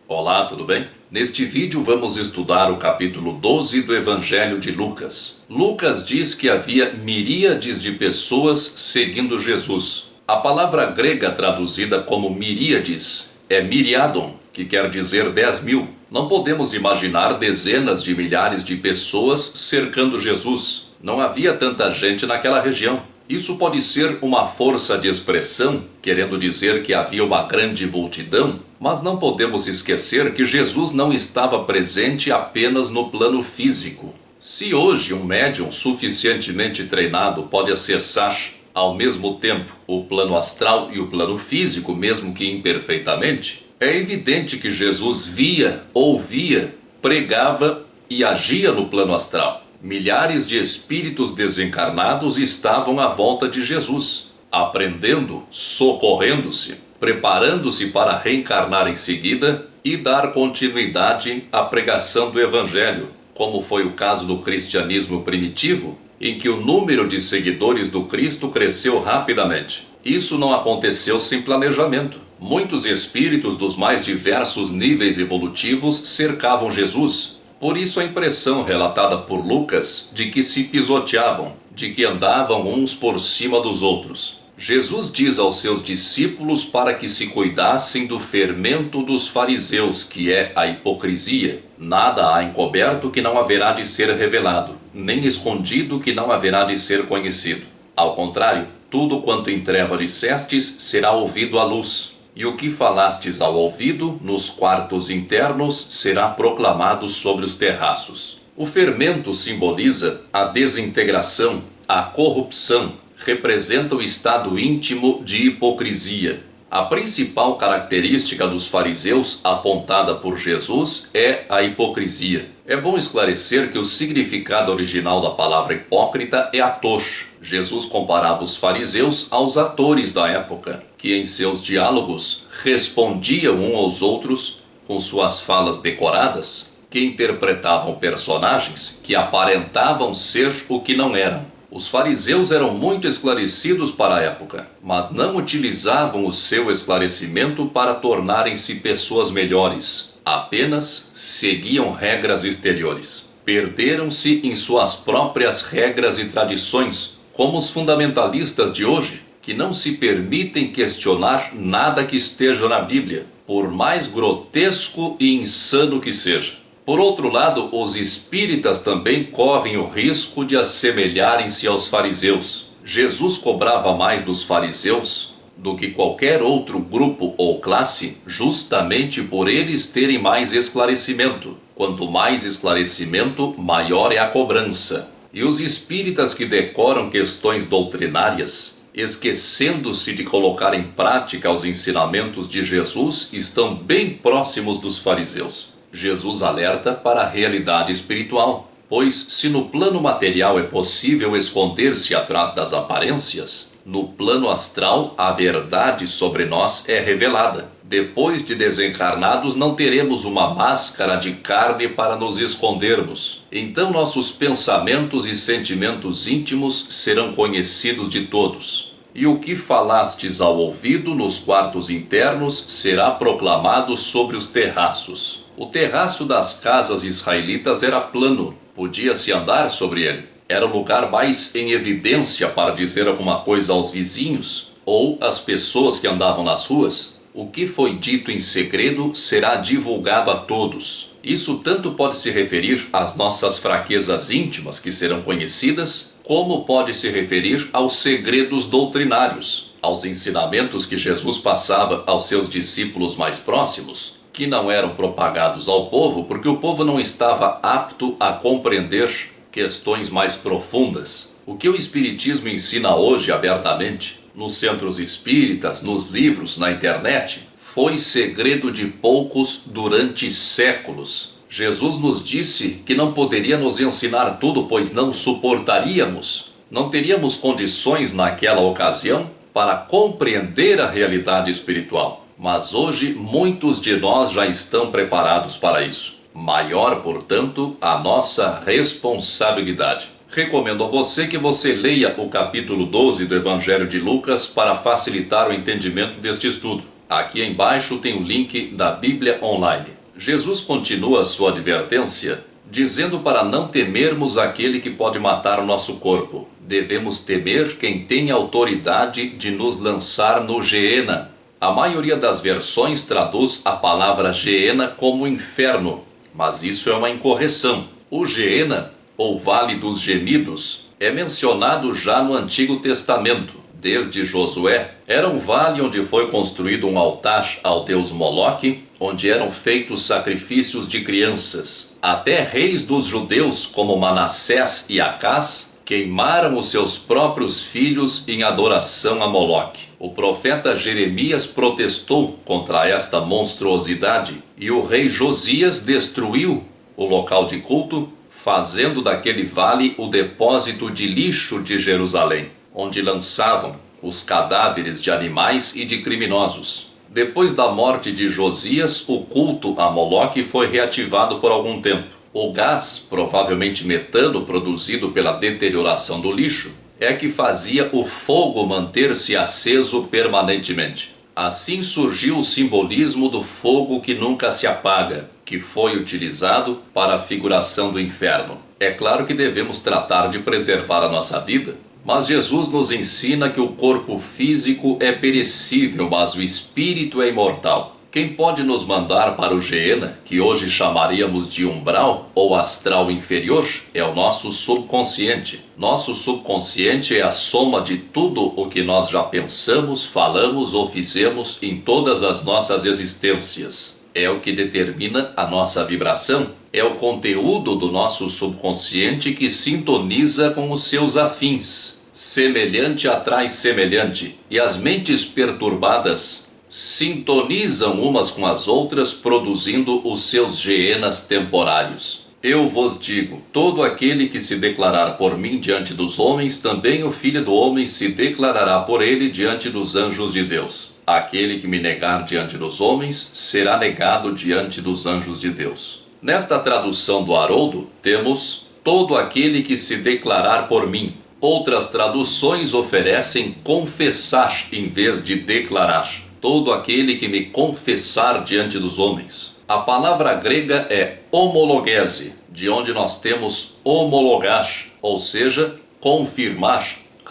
Olá, tudo bem? Neste vídeo vamos estudar o capítulo 12 do Evangelho de Lucas. Lucas diz que havia miríades de pessoas seguindo Jesus. A palavra grega traduzida como miríades é miriadon, que quer dizer 10.000. Não podemos imaginar dezenas de milhares de pessoas cercando Jesus. Não havia tanta gente naquela região. Isso pode ser uma força de expressão, querendo dizer que havia uma grande multidão, mas não podemos esquecer que Jesus não estava presente apenas no plano físico. Se hoje um médium suficientemente treinado pode acessar ao mesmo tempo o plano astral e o plano físico, mesmo que imperfeitamente, é evidente que Jesus via, ouvia, pregava e agia no plano astral. Milhares de espíritos desencarnados estavam à volta de Jesus, aprendendo, socorrendo-se, preparando-se para reencarnar em seguida e dar continuidade à pregação do Evangelho, como foi o caso do cristianismo primitivo, em que o número de seguidores do Cristo cresceu rapidamente. Isso não aconteceu sem planejamento. Muitos espíritos dos mais diversos níveis evolutivos cercavam Jesus. Por isso a impressão relatada por Lucas de que se pisoteavam, de que andavam uns por cima dos outros. Jesus diz aos seus discípulos para que se cuidassem do fermento dos fariseus, que é a hipocrisia. Nada há encoberto que não haverá de ser revelado, nem escondido que não haverá de ser conhecido. Ao contrário, tudo quanto em treva dissestes será ouvido à luz. E o que falastes ao ouvido, nos quartos internos, será proclamado sobre os terraços. O fermento simboliza a desintegração, a corrupção, representa o estado íntimo de hipocrisia. A principal característica dos fariseus, apontada por Jesus, é a hipocrisia. É bom esclarecer que o significado original da palavra hipócrita é ator. Jesus comparava os fariseus aos atores da época, que em seus diálogos respondiam uns aos outros com suas falas decoradas, que interpretavam personagens que aparentavam ser o que não eram. Os fariseus eram muito esclarecidos para a época, mas não utilizavam o seu esclarecimento para tornarem-se pessoas melhores. Apenas seguiam regras exteriores. Perderam-se em suas próprias regras e tradições, como os fundamentalistas de hoje, que não se permitem questionar nada que esteja na Bíblia, por mais grotesco e insano que seja. Por outro lado, os espíritas também correm o risco de assemelharem-se aos fariseus. Jesus cobrava mais dos fariseus do que qualquer outro grupo ou classe, justamente por eles terem mais esclarecimento. Quanto mais esclarecimento, maior é a cobrança. E os espíritas que decoram questões doutrinárias, esquecendo-se de colocar em prática os ensinamentos de Jesus, estão bem próximos dos fariseus. Jesus alerta para a realidade espiritual, pois se no plano material é possível esconder-se atrás das aparências, no plano astral a verdade sobre nós é revelada. Depois de desencarnados não teremos uma máscara de carne para nos escondermos. Então nossos pensamentos e sentimentos íntimos serão conhecidos de todos. E o que falastes ao ouvido nos quartos internos será proclamado sobre os terraços. O terraço das casas israelitas era plano, podia-se andar sobre ele. Era o lugar mais em evidência para dizer alguma coisa aos vizinhos ou às pessoas que andavam nas ruas. O que foi dito em segredo será divulgado a todos. Isso tanto pode se referir às nossas fraquezas íntimas que serão conhecidas, como pode se referir aos segredos doutrinários, aos ensinamentos que Jesus passava aos seus discípulos mais próximos, que não eram propagados ao povo porque o povo não estava apto a compreender questões mais profundas. O que o Espiritismo ensina hoje abertamente, nos centros espíritas, nos livros, na internet, foi segredo de poucos durante séculos. Jesus nos disse que não poderia nos ensinar tudo, pois não suportaríamos. Não teríamos condições naquela ocasião para compreender a realidade espiritual. Mas hoje muitos de nós já estão preparados para isso. Maior, portanto, a nossa responsabilidade. Recomendo a você que você leia o capítulo 12 do Evangelho de Lucas para facilitar o entendimento deste estudo. Aqui embaixo tem o link da Bíblia Online. Jesus continua sua advertência, dizendo para não temermos aquele que pode matar o nosso corpo. Devemos temer quem tem autoridade de nos lançar no Geena. A maioria das versões traduz a palavra Geena como inferno, mas isso é uma incorreção. O Geena, ou Vale dos Gemidos, é mencionado já no Antigo Testamento. Desde Josué, era um vale onde foi construído um altar ao deus Moloque, onde eram feitos sacrifícios de crianças. Até reis dos judeus, como Manassés e Acás, queimaram os seus próprios filhos em adoração a Moloque. O profeta Jeremias protestou contra esta monstruosidade e o rei Josias destruiu o local de culto, fazendo daquele vale o depósito de lixo de Jerusalém, onde lançavam os cadáveres de animais e de criminosos. Depois da morte de Josias, o culto a Moloque foi reativado por algum tempo. O gás, provavelmente metano, produzido pela deterioração do lixo, é que fazia o fogo manter-se aceso permanentemente. Assim surgiu o simbolismo do fogo que nunca se apaga, que foi utilizado para a figuração do inferno. É claro que devemos tratar de preservar a nossa vida, mas Jesus nos ensina que o corpo físico é perecível, mas o espírito é imortal. Quem pode nos mandar para o Geena, que hoje chamaríamos de umbral ou astral inferior, é o nosso subconsciente. Nosso subconsciente é a soma de tudo o que nós já pensamos, falamos ou fizemos em todas as nossas existências. É o que determina a nossa vibração. É o conteúdo do nosso subconsciente que sintoniza com os seus afins. Semelhante atrai semelhante, e as mentes perturbadas sintonizam umas com as outras, produzindo os seus Geenas temporários. Eu vos digo, todo aquele que se declarar por mim diante dos homens, também o Filho do Homem se declarará por ele diante dos anjos de Deus. Aquele que me negar diante dos homens, será negado diante dos anjos de Deus. Nesta tradução do Haroldo, temos todo aquele que se declarar por mim. Outras traduções oferecem confessar em vez de declarar. Todo aquele que me confessar diante dos homens. A palavra grega é homologese, de onde nós temos homologar, ou seja, confirmar,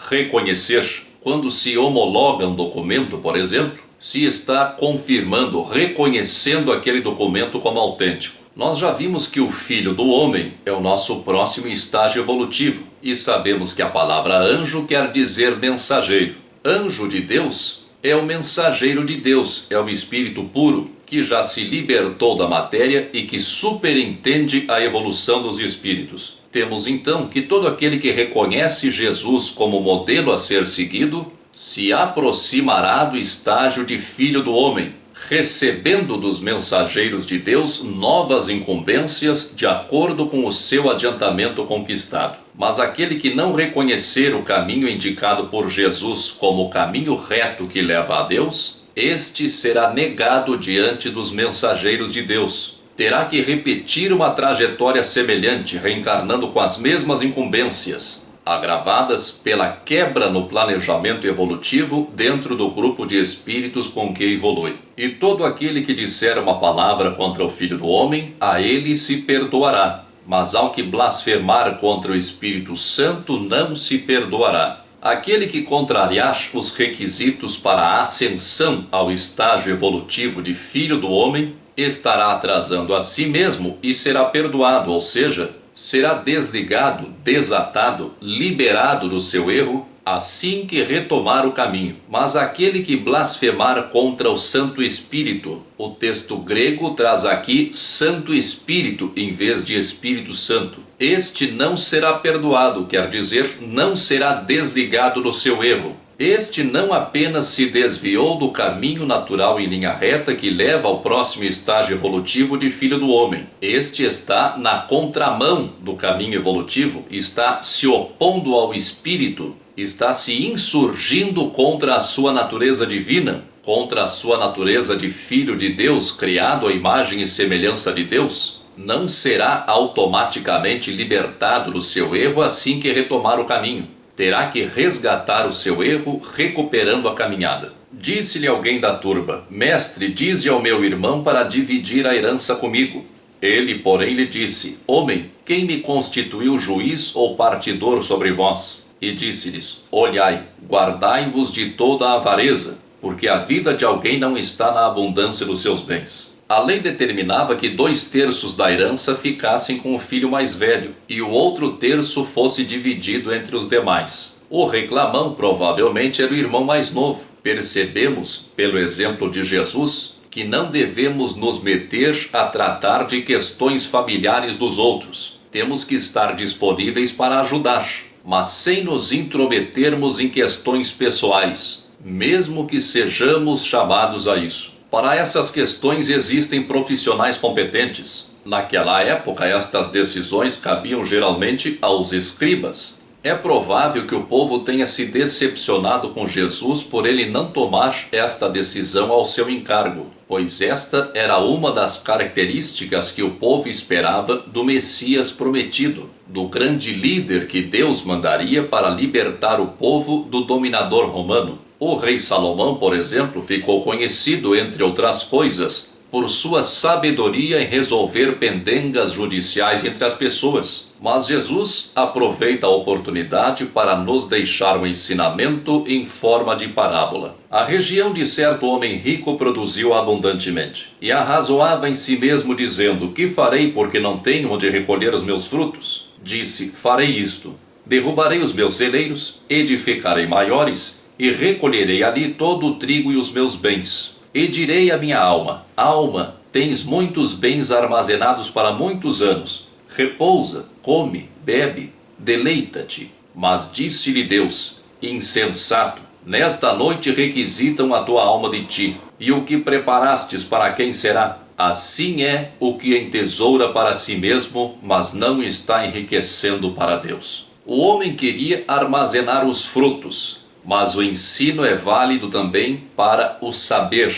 reconhecer. Quando se homologa um documento, por exemplo, se está confirmando, reconhecendo aquele documento como autêntico. Nós já vimos que o Filho do Homem é o nosso próximo estágio evolutivo, e sabemos que a palavra anjo quer dizer mensageiro. Anjo de Deus é o mensageiro de Deus, é o Espírito puro, que já se libertou da matéria e que superintende a evolução dos espíritos. Temos então que todo aquele que reconhece Jesus como modelo a ser seguido, se aproximará do estágio de Filho do Homem, recebendo dos mensageiros de Deus novas incumbências de acordo com o seu adiantamento conquistado. Mas aquele que não reconhecer o caminho indicado por Jesus como o caminho reto que leva a Deus, este será negado diante dos mensageiros de Deus. Terá que repetir uma trajetória semelhante, reencarnando com as mesmas incumbências, agravadas pela quebra no planejamento evolutivo dentro do grupo de espíritos com que evolui. E todo aquele que disser uma palavra contra o Filho do Homem, a ele se perdoará. Mas ao que blasfemar contra o Espírito Santo não se perdoará. Aquele que contrariar os requisitos para a ascensão ao estágio evolutivo de Filho do Homem, estará atrasando a si mesmo e será perdoado, ou seja, será desligado, desatado, liberado do seu erro, assim que retomar o caminho. Mas aquele que blasfemar contra o Santo Espírito, o texto grego traz aqui Santo Espírito em vez de Espírito Santo. Este não será perdoado, quer dizer, não será desligado do seu erro. Este não apenas se desviou do caminho natural em linha reta que leva ao próximo estágio evolutivo de Filho do Homem. Este está na contramão do caminho evolutivo, está se opondo ao Espírito, está se insurgindo contra a sua natureza divina, contra a sua natureza de Filho de Deus, criado à imagem e semelhança de Deus. Não será automaticamente libertado do seu erro assim que retomar o caminho. Terá que resgatar o seu erro, recuperando a caminhada. Disse-lhe alguém da turba: Mestre, dize ao meu irmão para dividir a herança comigo. Ele, porém, lhe disse: Homem, quem me constituiu juiz ou partidor sobre vós? E disse-lhes: Olhai, guardai-vos de toda a avareza, porque a vida de alguém não está na abundância dos seus bens. A lei determinava que 2/3 da herança ficassem com o filho mais velho, e o outro terço fosse dividido entre os demais. O reclamão provavelmente era o irmão mais novo. Percebemos, pelo exemplo de Jesus, que não devemos nos meter a tratar de questões familiares dos outros. Temos que estar disponíveis para ajudar, mas sem nos intrometermos em questões pessoais, mesmo que sejamos chamados a isso. Para essas questões existem profissionais competentes. Naquela época, estas decisões cabiam geralmente aos escribas. É provável que o povo tenha se decepcionado com Jesus por ele não tomar esta decisão ao seu encargo, pois esta era uma das características que o povo esperava do Messias prometido, do grande líder que Deus mandaria para libertar o povo do dominador romano. O rei Salomão, por exemplo, ficou conhecido, entre outras coisas, por sua sabedoria em resolver pendengas judiciais entre as pessoas. Mas Jesus aproveita a oportunidade para nos deixar um ensinamento em forma de parábola. A região de certo homem rico produziu abundantemente, e arrazoava em si mesmo, dizendo: Que farei, porque não tenho onde recolher os meus frutos? Disse: Farei isto: derrubarei os meus celeiros, edificarei maiores, e recolherei ali todo o trigo e os meus bens. E direi à minha alma: Alma, tens muitos bens armazenados para muitos anos. Repousa, come, bebe, deleita-te. Mas disse-lhe Deus: Insensato, nesta noite requisitam a tua alma de ti, e o que preparastes para quem será? Assim é o que entesoura para si mesmo, mas não está enriquecendo para Deus. O homem queria armazenar os frutos, mas o ensino é válido também para o saber.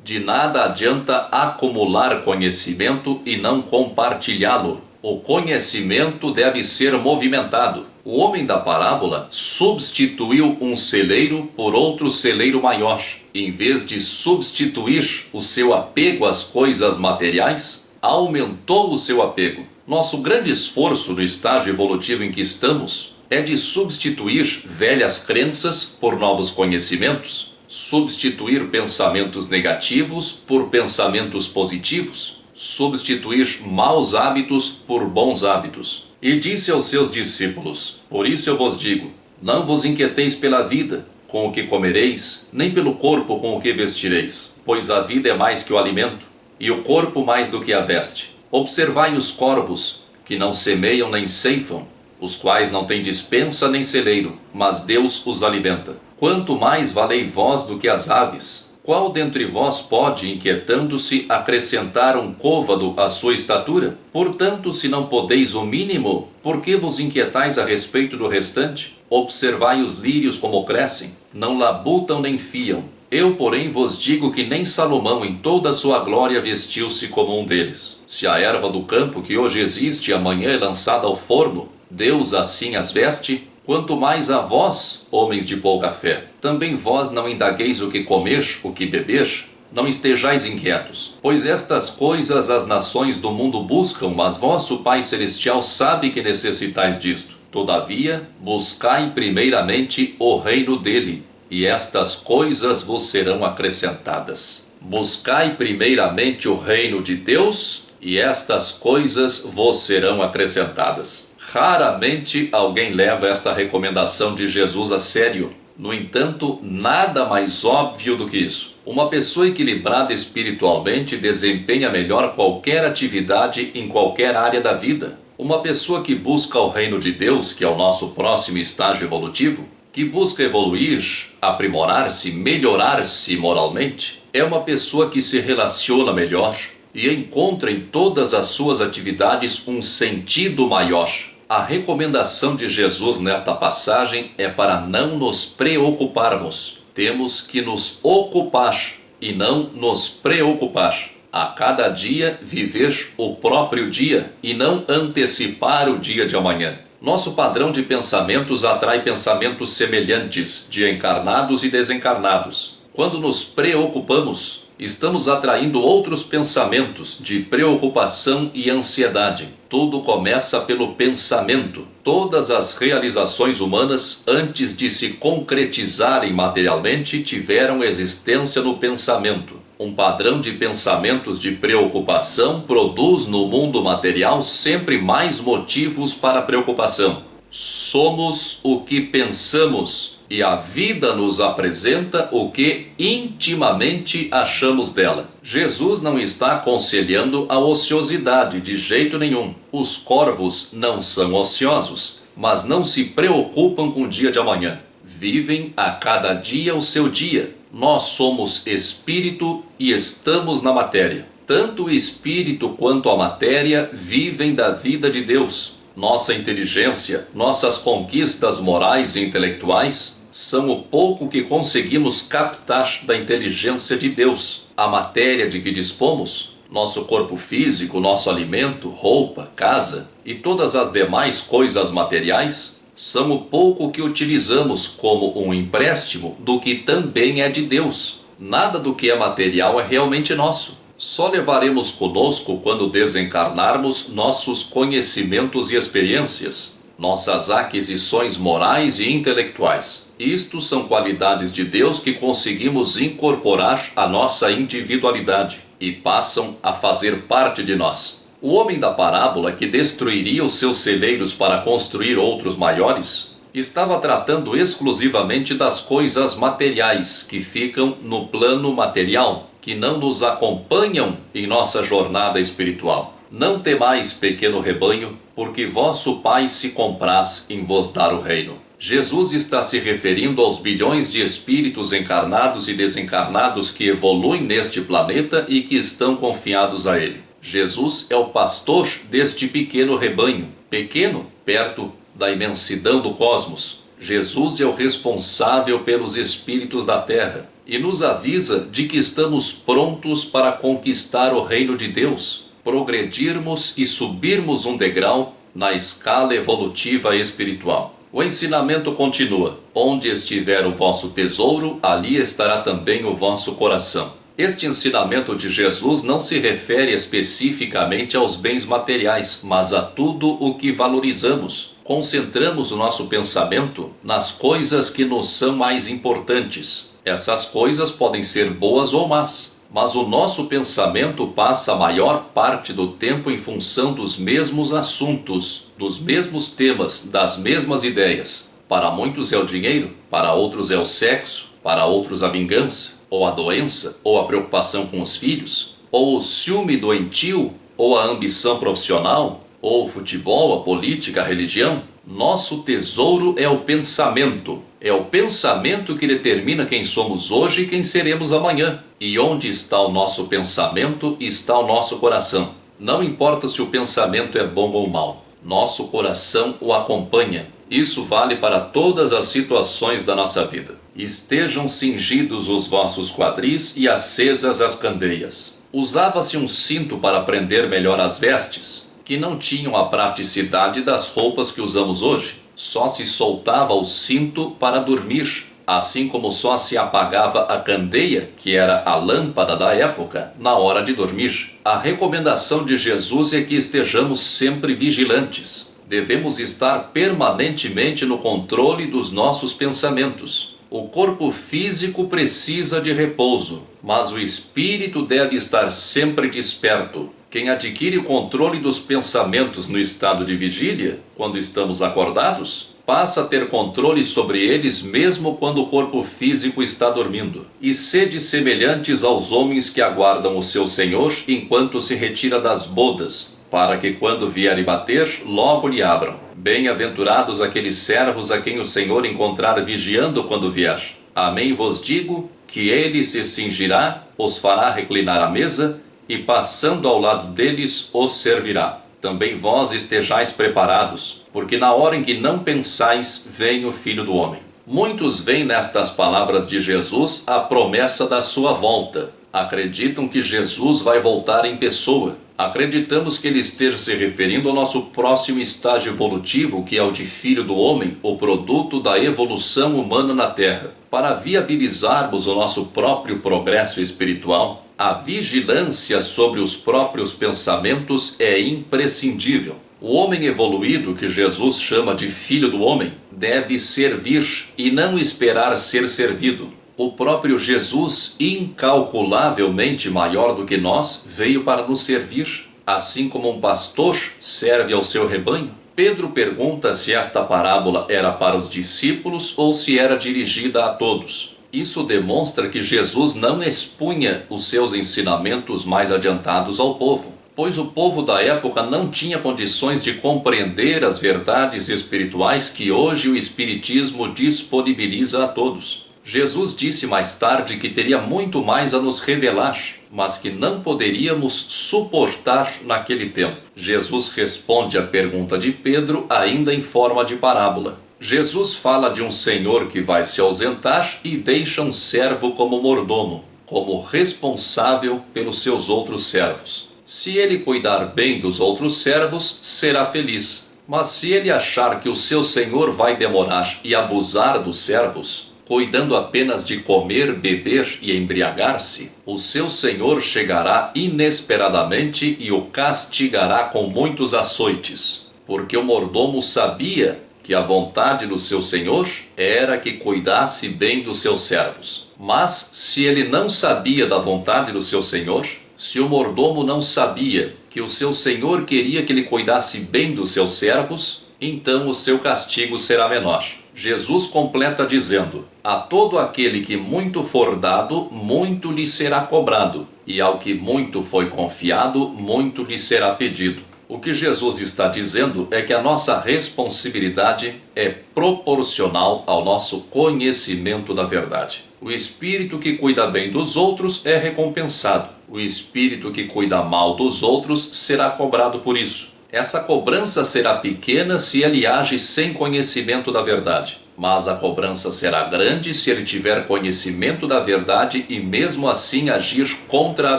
De nada adianta acumular conhecimento e não compartilhá-lo. O conhecimento deve ser movimentado. O homem da parábola substituiu um celeiro por outro celeiro maior. Em vez de substituir o seu apego às coisas materiais, aumentou o seu apego. Nosso grande esforço no estágio evolutivo em que estamos é de substituir velhas crenças por novos conhecimentos, substituir pensamentos negativos por pensamentos positivos, substituir maus hábitos por bons hábitos. E disse aos seus discípulos: Por isso eu vos digo, não vos inquieteis pela vida, com o que comereis, nem pelo corpo com o que vestireis, pois a vida é mais que o alimento, e o corpo mais do que a veste. Observai os corvos, que não semeiam nem ceifam, os quais não têm despensa nem celeiro, mas Deus os alimenta. Quanto mais valei vós do que as aves? Qual dentre vós pode, inquietando-se, acrescentar um côvado à sua estatura? Portanto, se não podeis o mínimo, por que vos inquietais a respeito do restante? Observai os lírios como crescem, não labutam nem fiam. Eu, porém, vos digo que nem Salomão em toda a sua glória vestiu-se como um deles. Se a erva do campo que hoje existe e amanhã é lançada ao forno, Deus assim as veste, quanto mais a vós, homens de pouca fé. Também vós não indagueis o que comer, o que beber, não estejais inquietos. Pois estas coisas as nações do mundo buscam, mas vosso Pai Celestial sabe que necessitais disto. Todavia, buscai primeiramente o reino dele, e estas coisas vos serão acrescentadas. Buscai primeiramente o reino de Deus, e estas coisas vos serão acrescentadas. Raramente alguém leva esta recomendação de Jesus a sério. No entanto, nada mais óbvio do que isso. Uma pessoa equilibrada espiritualmente desempenha melhor qualquer atividade em qualquer área da vida. Uma pessoa que busca o reino de Deus, que é o nosso próximo estágio evolutivo, que busca evoluir, aprimorar-se, melhorar-se moralmente, é uma pessoa que se relaciona melhor e encontra em todas as suas atividades um sentido maior. A recomendação de Jesus nesta passagem é para não nos preocuparmos. Temos que nos ocupar e não nos preocupar. A cada dia viver o próprio dia e não antecipar o dia de amanhã. Nosso padrão de pensamentos atrai pensamentos semelhantes de encarnados e desencarnados. Quando nos preocupamos, estamos atraindo outros pensamentos de preocupação e ansiedade. Tudo começa pelo pensamento. Todas as realizações humanas, antes de se concretizarem materialmente, tiveram existência no pensamento. Um padrão de pensamentos de preocupação produz no mundo material sempre mais motivos para preocupação. Somos o que pensamos, e a vida nos apresenta o que intimamente achamos dela. Jesus não está aconselhando a ociosidade de jeito nenhum. Os corvos não são ociosos, mas não se preocupam com o dia de amanhã. Vivem a cada dia o seu dia. Nós somos espírito e estamos na matéria. Tanto o espírito quanto a matéria vivem da vida de Deus. Nossa inteligência, nossas conquistas morais e intelectuais são o pouco que conseguimos captar da inteligência de Deus. A matéria de que dispomos, nosso corpo físico, nosso alimento, roupa, casa e todas as demais coisas materiais, são o pouco que utilizamos como um empréstimo do que também é de Deus. Nada do que é material é realmente nosso. Só levaremos conosco, quando desencarnarmos, nossos conhecimentos e experiências, nossas aquisições morais e intelectuais. Isto são qualidades de Deus que conseguimos incorporar à nossa individualidade e passam a fazer parte de nós. O homem da parábola, que destruiria os seus celeiros para construir outros maiores, estava tratando exclusivamente das coisas materiais que ficam no plano material, que não nos acompanham em nossa jornada espiritual. Não temais, pequeno rebanho, porque vosso Pai se compraz em vos dar o reino. Jesus está se referindo aos bilhões de espíritos encarnados e desencarnados que evoluem neste planeta e que estão confiados a Ele. Jesus é o pastor deste pequeno rebanho, pequeno perto da imensidão do cosmos. Jesus é o responsável pelos espíritos da Terra e nos avisa de que estamos prontos para conquistar o reino de Deus, progredirmos e subirmos um degrau na escala evolutiva espiritual. O ensinamento continua: onde estiver o vosso tesouro, ali estará também o vosso coração. Este ensinamento de Jesus não se refere especificamente aos bens materiais, mas a tudo o que valorizamos. Concentramos o nosso pensamento nas coisas que nos são mais importantes. Essas coisas podem ser boas ou más, mas o nosso pensamento passa a maior parte do tempo em função dos mesmos assuntos, dos mesmos temas, das mesmas ideias. Para muitos é o dinheiro, para outros é o sexo, para outros a vingança, ou a doença, ou a preocupação com os filhos, ou o ciúme doentio, ou a ambição profissional, ou o futebol, a política, a religião. Nosso tesouro é o pensamento. É o pensamento que determina quem somos hoje e quem seremos amanhã. E onde está o nosso pensamento, está o nosso coração. Não importa se o pensamento é bom ou mau, nosso coração o acompanha. Isso vale para todas as situações da nossa vida. Estejam cingidos os vossos quadris e acesas as candeias. Usava-se um cinto para prender melhor as vestes, que não tinham a praticidade das roupas que usamos hoje. Só se soltava o cinto para dormir, assim como só se apagava a candeia, que era a lâmpada da época, na hora de dormir. A recomendação de Jesus é que estejamos sempre vigilantes. Devemos estar permanentemente no controle dos nossos pensamentos. O corpo físico precisa de repouso, mas o espírito deve estar sempre desperto. Quem adquire o controle dos pensamentos no estado de vigília, quando estamos acordados, passa a ter controle sobre eles mesmo quando o corpo físico está dormindo. E sede semelhantes aos homens que aguardam o seu Senhor enquanto se retira das bodas, para que quando vier bater, logo lhe abram. Bem-aventurados aqueles servos a quem o Senhor encontrar vigiando quando vier. Amém vos digo que ele se cingirá, os fará reclinar à mesa, e passando ao lado deles os servirá. Também vós estejais preparados, porque na hora em que não pensais, vem o Filho do Homem. Muitos veem nestas palavras de Jesus a promessa da sua volta. Acreditam que Jesus vai voltar em pessoa. Acreditamos que ele esteja se referindo ao nosso próximo estágio evolutivo, que é o de Filho do Homem, o produto da evolução humana na Terra. Para viabilizarmos o nosso próprio progresso espiritual, a vigilância sobre os próprios pensamentos é imprescindível. O homem evoluído, que Jesus chama de filho do homem, deve servir e não esperar ser servido. O próprio Jesus, incalculavelmente maior do que nós, veio para nos servir, assim como um pastor serve ao seu rebanho. Pedro pergunta se esta parábola era para os discípulos ou se era dirigida a todos. Isso demonstra que Jesus não expunha os seus ensinamentos mais adiantados ao povo, pois o povo da época não tinha condições de compreender as verdades espirituais que hoje o Espiritismo disponibiliza a todos. Jesus disse mais tarde que teria muito mais a nos revelar, mas que não poderíamos suportar naquele tempo. Jesus responde à pergunta de Pedro ainda em forma de parábola. Jesus fala de um senhor que vai se ausentar e deixa um servo como mordomo, como responsável pelos seus outros servos. Se ele cuidar bem dos outros servos, será feliz. Mas se ele achar que o seu senhor vai demorar e abusar dos servos, cuidando apenas de comer, beber e embriagar-se, o seu senhor chegará inesperadamente e o castigará com muitos açoites, porque o mordomo sabia que a vontade do seu senhor era que cuidasse bem dos seus servos. Mas se ele não sabia da vontade do seu senhor, se o mordomo não sabia que o seu senhor queria que ele cuidasse bem dos seus servos, então o seu castigo será menor. Jesus completa dizendo: a todo aquele que muito for dado, muito lhe será cobrado, e ao que muito foi confiado, muito lhe será pedido. O que Jesus está dizendo é que a nossa responsabilidade é proporcional ao nosso conhecimento da verdade. O espírito que cuida bem dos outros é recompensado. O espírito que cuida mal dos outros será cobrado por isso. Essa cobrança será pequena se ele age sem conhecimento da verdade, mas a cobrança será grande se ele tiver conhecimento da verdade e mesmo assim agir contra a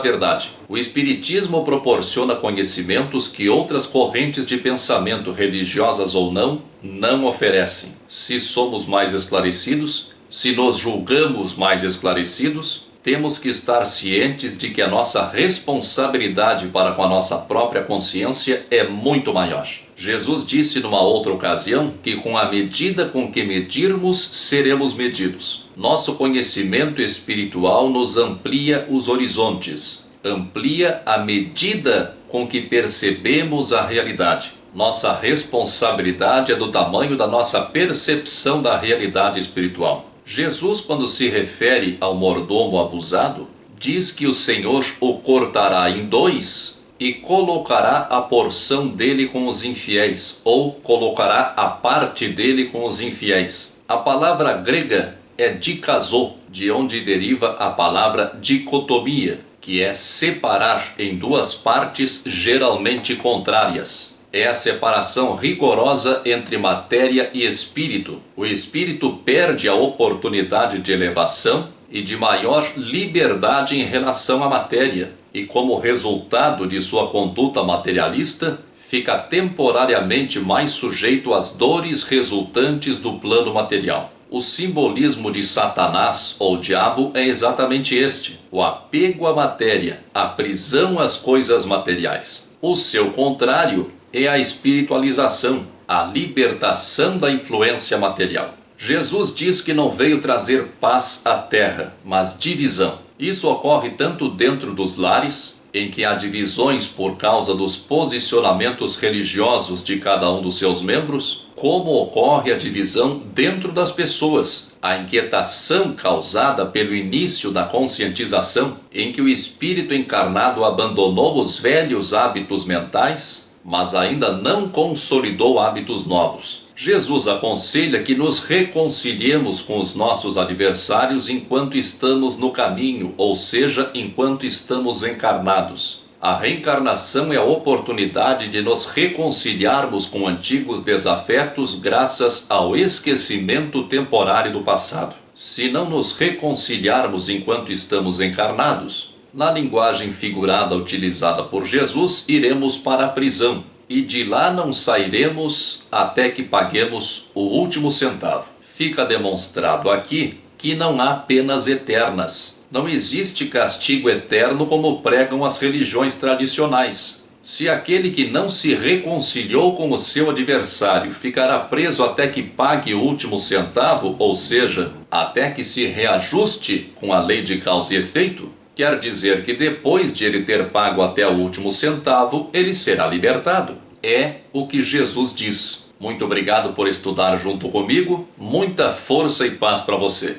verdade. O Espiritismo proporciona conhecimentos que outras correntes de pensamento, religiosas ou não, não oferecem. Se somos mais esclarecidos, se nos julgamos mais esclarecidos, temos que estar cientes de que a nossa responsabilidade para com a nossa própria consciência é muito maior. Jesus disse numa outra ocasião que com a medida com que medirmos, seremos medidos. Nosso conhecimento espiritual nos amplia os horizontes, amplia a medida com que percebemos a realidade. Nossa responsabilidade é do tamanho da nossa percepção da realidade espiritual. Jesus, quando se refere ao mordomo abusado, diz que o Senhor o cortará em dois e colocará a porção dele com os infiéis, ou colocará a parte dele com os infiéis. A palavra grega é dikazô, de onde deriva a palavra dicotomia, que é separar em duas partes geralmente contrárias. É a separação rigorosa entre matéria e espírito. O espírito perde a oportunidade de elevação e de maior liberdade em relação à matéria, e como resultado de sua conduta materialista, fica temporariamente mais sujeito às dores resultantes do plano material. O simbolismo de Satanás ou diabo é exatamente este: o apego à matéria, a prisão às coisas materiais. O seu contrário é a espiritualização, a libertação da influência material. Jesus diz que não veio trazer paz à terra, mas divisão. Isso ocorre tanto dentro dos lares, em que há divisões por causa dos posicionamentos religiosos de cada um dos seus membros, como ocorre a divisão dentro das pessoas, a inquietação causada pelo início da conscientização, em que o espírito encarnado abandonou os velhos hábitos mentais, mas ainda não consolidou hábitos novos. Jesus aconselha que nos reconciliemos com os nossos adversários enquanto estamos no caminho, ou seja, enquanto estamos encarnados. A reencarnação é a oportunidade de nos reconciliarmos com antigos desafetos graças ao esquecimento temporário do passado. Se não nos reconciliarmos enquanto estamos encarnados, na linguagem figurada utilizada por Jesus, iremos para a prisão, e de lá não sairemos até que paguemos o último centavo. Fica demonstrado aqui que não há penas eternas. Não existe castigo eterno como pregam as religiões tradicionais. Se aquele que não se reconciliou com o seu adversário ficará preso até que pague o último centavo, ou seja, até que se reajuste com a lei de causa e efeito, quer dizer que depois de ele ter pago até o último centavo, ele será libertado. É o que Jesus diz. Muito obrigado por estudar junto comigo. Muita força e paz para você.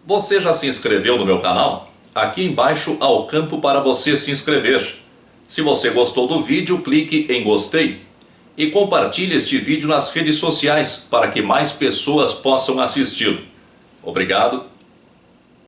Você já se inscreveu no meu canal? Aqui embaixo há o campo para você se inscrever. Se você gostou do vídeo, clique em gostei e compartilhe este vídeo nas redes sociais para que mais pessoas possam assisti-lo. Obrigado